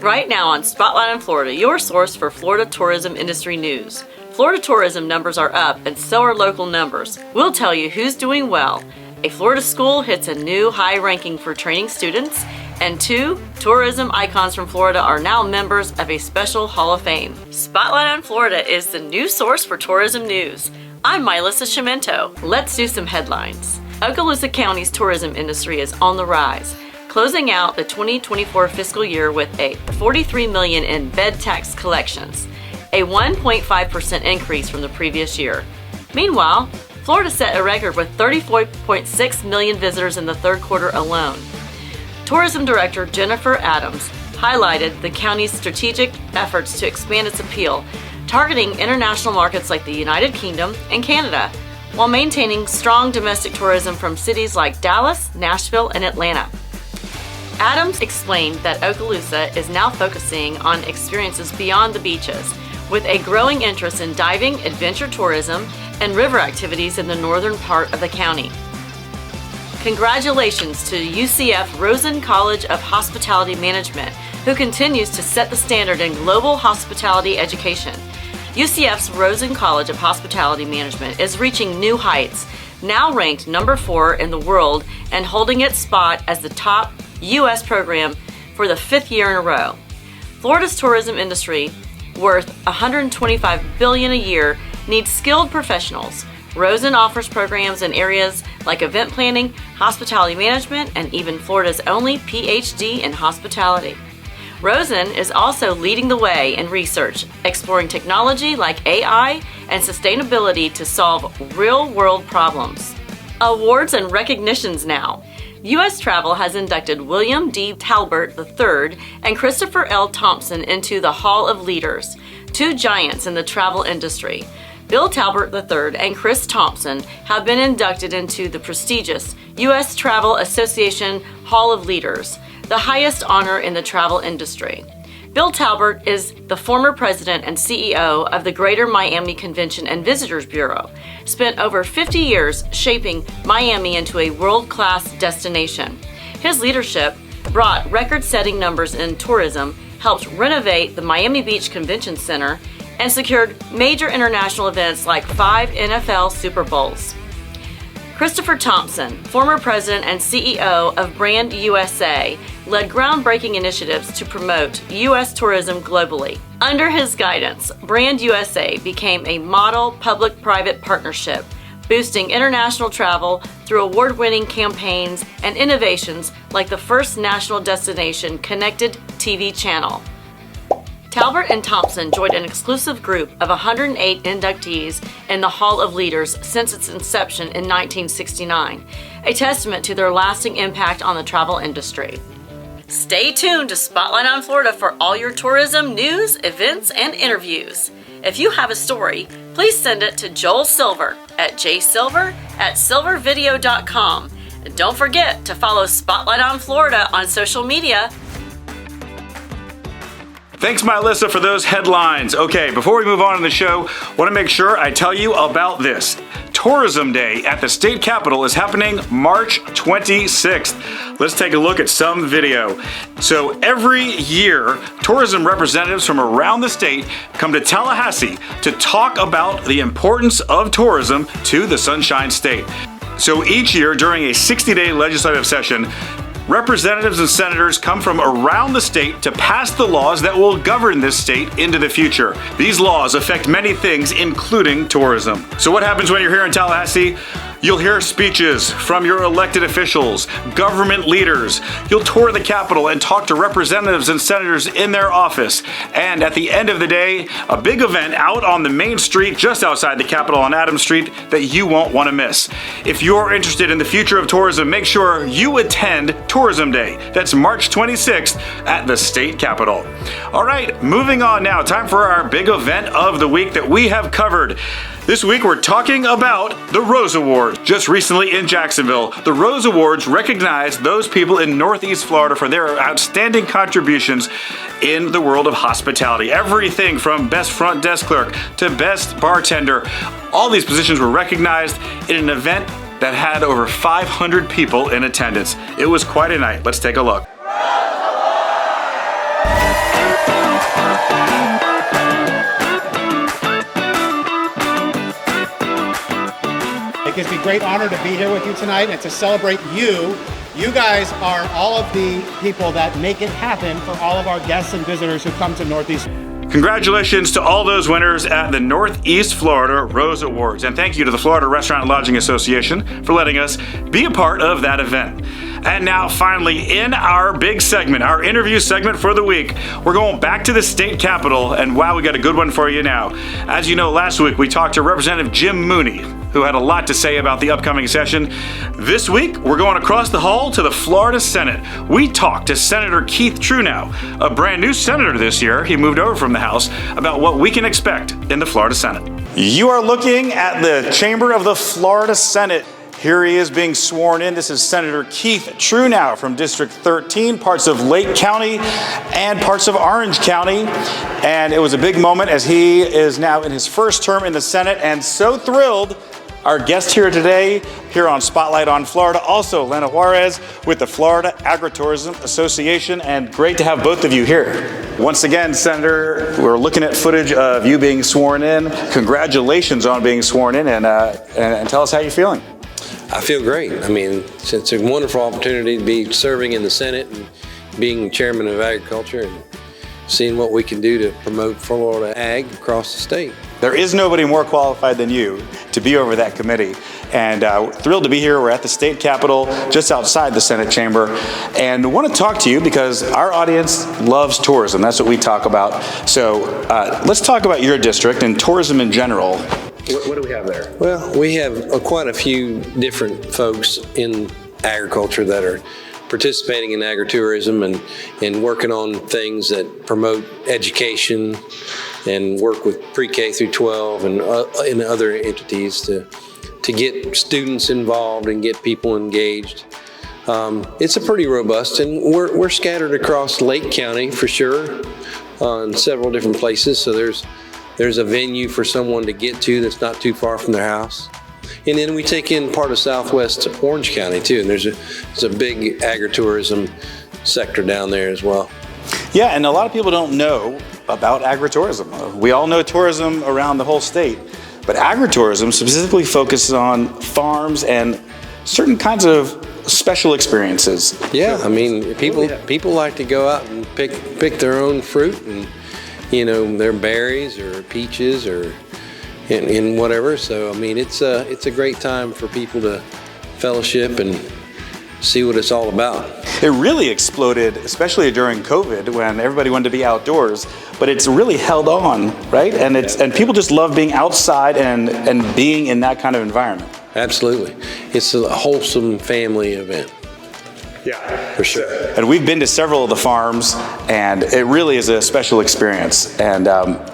Right now on Spotlight on Florida, your source for Florida tourism industry news. Florida tourism numbers are up and so are local numbers. We'll tell you who's doing well. A Florida school hits a new high ranking for training students, and 2 tourism icons from Florida are now members of a special Hall of Fame. Spotlight on Florida is the new source for tourism news. I'm Mylissa Chimento. Let's do some headlines. Okaloosa County's tourism industry is on the rise, closing out the 2024 fiscal year with a $43 million in bed tax collections, a 1.5% increase from the previous year. Meanwhile, Florida set a record with 34.6 million visitors in the third quarter alone. Tourism Director Jennifer Adams highlighted the county's strategic efforts to expand its appeal, targeting international markets like the United Kingdom and Canada, while maintaining strong domestic tourism from cities like Dallas, Nashville, and Atlanta. Adams explained that Okaloosa is now focusing on experiences beyond the beaches, with a growing interest in diving, adventure tourism, and river activities in the northern part of the county. Congratulations to UCF Rosen College of Hospitality Management, who continues to set the standard in global hospitality education. UCF's Rosen College of Hospitality Management is reaching new heights, now ranked number 4 in the world and holding its spot as the top U.S. program for the 5th year in a row. Florida's tourism industry, worth $125 billion a year, needs skilled professionals. Rosen offers programs in areas like event planning, hospitality management, and even Florida's only PhD in hospitality. Rosen is also leading the way in research, exploring technology like AI and sustainability to solve real-world problems. Awards and recognitions now. U.S. Travel has inducted William D. Talbert III and Christopher L. Thompson into the Hall of Leaders, 2 giants in the travel industry. Bill Talbert III and Chris Thompson have been inducted into the prestigious U.S. Travel Association Hall of Leaders, the highest honor in the travel industry. Bill Talbert is the former president and CEO of the Greater Miami Convention and Visitors Bureau, spent over 50 years shaping Miami into a world-class destination. His leadership brought record-setting numbers in tourism, helped renovate the Miami Beach Convention Center, and secured major international events like 5 NFL Super Bowls. Christopher Thompson, former president and CEO of Brand USA, led groundbreaking initiatives to promote U.S. tourism globally. Under his guidance, Brand USA became a model public-private partnership, boosting international travel through award-winning campaigns and innovations like the first national destination connected TV channel. Talbert and Thompson joined an exclusive group of 108 inductees in the Hall of Leaders since its inception in 1969, a testament to their lasting impact on the travel industry. Stay tuned to Spotlight on Florida for all your tourism news, events, and interviews. If you have a story, please send it to Joel Silver at jsilver@silvervideo.com. And don't forget to follow Spotlight on Florida on social media. Thanks, Mylissa, for those headlines. Okay, before we move on in the show, want to make sure I tell you about this. Tourism Day at the state capitol is happening March 26th. Let's take a look at some video. So every year, tourism representatives from around the state come to Tallahassee to talk about the importance of tourism to the Sunshine State. So each year during a 60-day legislative session, representatives and senators come from around the state to pass the laws that will govern this state into the future. These laws affect many things, including tourism. So what happens when you're here in Tallahassee? You'll hear speeches from your elected officials, government leaders. You'll tour the Capitol and talk to representatives and senators in their office. And at the end of the day, a big event out on the main street just outside the Capitol on Adams Street that you won't want to miss. If you're interested in the future of tourism, make sure you attend Tourism Day. That's March 26th at the state Capitol. All right, moving on now. Time for our big event of the week that we have covered. This week we're talking about the Rose Awards. Just recently in Jacksonville, the Rose Awards recognized those people in Northeast Florida for their outstanding contributions in the world of hospitality. Everything from best front desk clerk to best bartender. All these positions were recognized in an event that had over 500 people in attendance. It was quite a night. Let's take a look. It gives me great honor to be here with you tonight and to celebrate you. You guys are all of the people that make it happen for all of our guests and visitors who come to Northeast. Congratulations to all those winners at the Northeast Florida Rose Awards. And thank you to the Florida Restaurant and Lodging Association for letting us be a part of that event. And now finally, in our big segment, our interview segment for the week, we're going back to the state capitol, and wow, we got a good one for you now. As you know, last week we talked to Representative Jim Mooney, who had a lot to say about the upcoming session. This week, we're going across the hall to the Florida Senate. We talked to Senator Keith Truenow, a brand new senator this year. He moved over from the House, about what we can expect in the Florida Senate. You are looking at the chamber of the Florida Senate. Here he is being sworn in. This is Senator Keith Truenow from District 13, parts of Lake County and parts of Orange County. And it was a big moment as he is now in his first term in the Senate, and so thrilled. Our guest here today, here on Spotlight on Florida, also Lena Juarez with the Florida Agritourism Association, and great to have both of you here. Once again, Senator, we're looking at footage of you being sworn in. Congratulations on being sworn in, and tell us how you're feeling. I feel great. I mean, it's a wonderful opportunity to be serving in the Senate and being chairman of agriculture and seeing what we can do to promote Florida ag across the state. There is nobody more qualified than you to be over that committee, and thrilled to be here. We're at the state capitol, just outside the Senate chamber, and want to talk to you because our audience loves tourism. That's what we talk about. So let's talk about your district and tourism in general. What do we have there? Well, we have quite a few different folks in agriculture that are participating in agritourism and working on things that promote education and work with pre-K through 12 and other entities to get students involved and get people engaged. It's a pretty robust, and we're scattered across Lake County for sure, in several different places. So there's a venue for someone to get to that's not too far from their house. And then we take in part of Southwest Orange County too, and there's a big agritourism sector down there as well. Yeah, and a lot of people don't know about agritourism. We all know tourism around the whole state, but agritourism specifically focuses on farms and certain kinds of special experiences. Yeah, I mean, people like to go out and pick their own fruit and, you know, their berries or peaches or in whatever. So I mean, it's a great time for people to fellowship and see what it's all about. It really exploded, especially during COVID when everybody wanted to be outdoors, but it's really held on, right? And and people just love being outside and being in that kind of environment. Absolutely. It's a wholesome family event. Yeah, for sure. And we've been to several of the farms, and it really is a special experience. And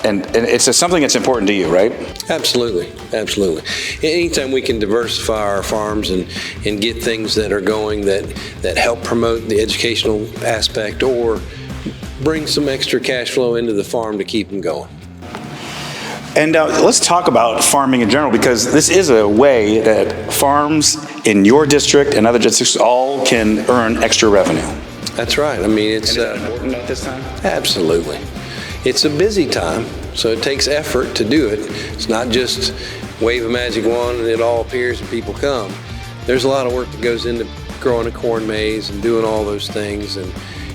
it's something that's important to you, right? Absolutely, absolutely. Anytime we can diversify our farms and get things that are going that help promote the educational aspect or bring some extra cash flow into the farm to keep them going. And let's talk about farming in general, because this is a way that farms in your district and other districts all can earn extra revenue. That's right. I mean, it's important at this time. Absolutely. It's a busy time, so it takes effort to do it. It's not just wave a magic wand and it all appears and people come. There's a lot of work that goes into growing a corn maze and doing all those things. And,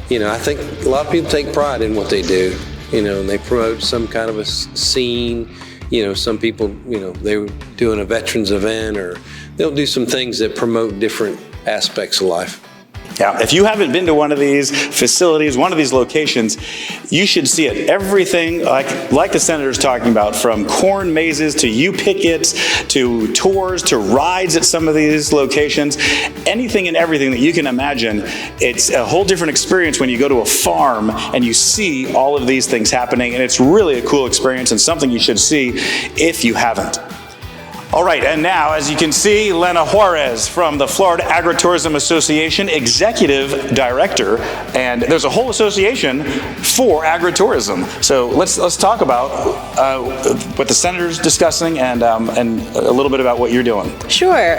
you know, I think a lot of people take pride in what they do. You know, and they promote some kind of a scene. You know, some people, you know, they're doing a veterans event, or they'll do some things that promote different aspects of life. Yeah, if you haven't been to one of these facilities, one of these locations, you should see it. Everything like the senator's talking about, from corn mazes to U-pickets to tours to rides at some of these locations, anything and everything that you can imagine. It's a whole different experience when you go to a farm and you see all of these things happening, and it's really a cool experience and something you should see if you haven't. All right, and now, as you can see, Lena Juarez from the Florida Agritourism Association, Executive Director, and there's a whole association for agritourism. So let's talk about what the senator's discussing and a little bit about what you're doing. Sure.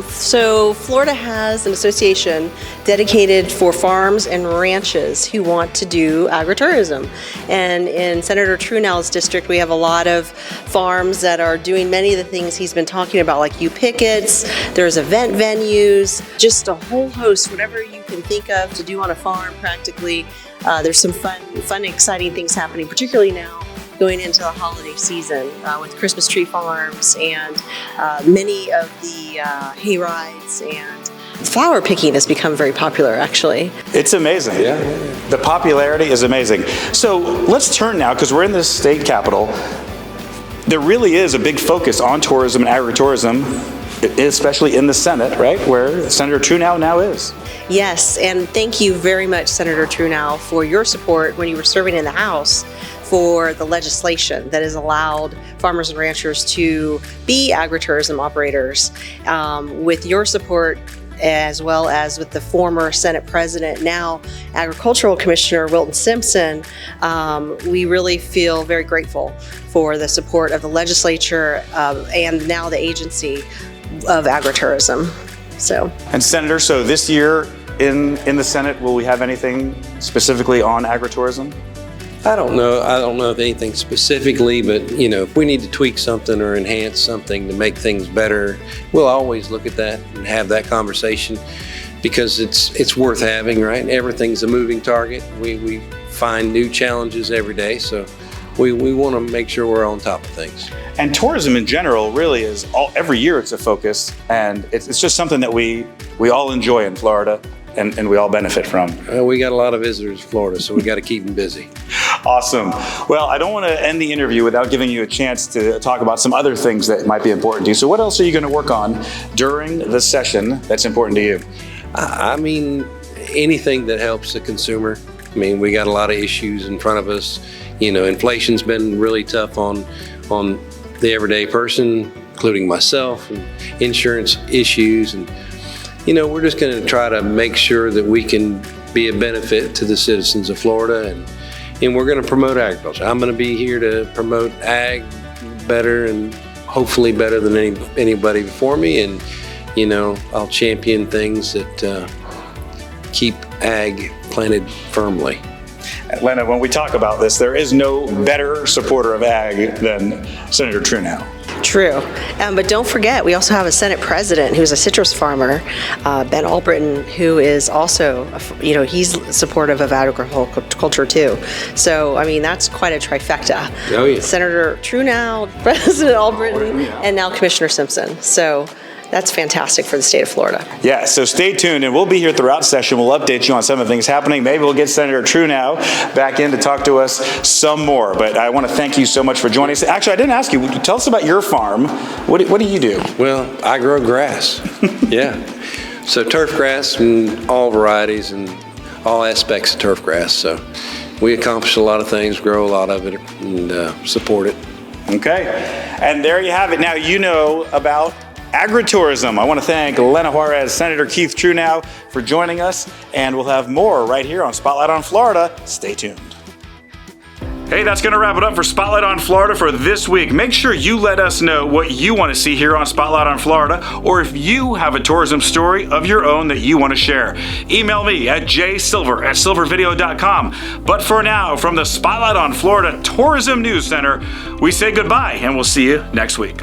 So Florida has an association dedicated for farms and ranches who want to do agritourism. And in Senator Truenow's district, we have a lot of farms that are doing many of the things he's been talking about, like pickets, there's event venues, just a whole host, whatever you can think of to do on a farm practically. There's some fun, exciting things happening, particularly now going into the holiday season with Christmas tree farms and many of the hayrides, and flower picking has become very popular, actually. It's amazing. Yeah. The popularity is amazing. So let's turn now, because we're in the state capitol. There really is a big focus on tourism and agritourism, especially in the Senate, right, where Senator Truenow now is. Yes, and thank you very much, Senator Truenow, for your support when you were serving in the House for the legislation that has allowed farmers and ranchers to be agritourism operators. With your support, as well as with the former Senate President, now Agricultural Commissioner Wilton Simpson, we really feel very grateful for the support of the legislature and now the agency of agritourism. And Senator, so this year in the Senate, will we have anything specifically on agritourism? I don't know if anything specifically, but if we need to tweak something or enhance something to make things better, we'll always look at that and have that conversation, because it's worth having, right? Everything's a moving target. We find new challenges every day, so we want to make sure we're on top of things. And tourism in general really is every year it's a focus, and it's just something that we all enjoy in Florida. And we all benefit from. We got a lot of visitors in Florida, so we got to keep them busy. Awesome. Well, I don't want to end the interview without giving you a chance to talk about some other things that might be important to you. So what else are you going to work on during the session that's important to you? I mean, anything that helps the consumer. I mean, we got a lot of issues in front of us. Inflation's been really tough on the everyday person, including myself, and insurance issues, and we're just going to try to make sure that we can be a benefit to the citizens of Florida, and we're going to promote agriculture. I'm going to be here to promote ag better, and hopefully better than anybody before me, and I'll champion things that keep ag planted firmly. Lena, when we talk about this, there is no better supporter of ag than Senator Truenow. True. But don't forget, we also have a Senate President who's a citrus farmer, Ben Albritton, who is also, he's supportive of agriculture too. So, I mean, that's quite a trifecta. Oh, yeah. Senator Truenow, President Albritton, and now Commissioner Simpson. So that's fantastic for the state of Florida. Yeah, so stay tuned, and we'll be here throughout session. We'll update you on some of the things happening. Maybe we'll get Senator Truenow back in to talk to us some more. But I want to thank you so much for joining us. Actually, I didn't ask you. Tell us about your farm. What do you do? Well, I grow grass. Yeah. So turf grass and all varieties and all aspects of turf grass. So we accomplish a lot of things, grow a lot of it, and support it. Okay. And there you have it. Now you know about agritourism. I want to thank Lena Juarez, Senator Keith Truenow for joining us, and we'll have more right here on Spotlight on Florida. Stay tuned. Hey, that's going to wrap it up for Spotlight on Florida for this week. Make sure you let us know what you want to see here on Spotlight on Florida, or if you have a tourism story of your own that you want to share. Email me at jsilver@silvervideo.com. But for now, from the Spotlight on Florida Tourism News Center, we say goodbye, and we'll see you next week.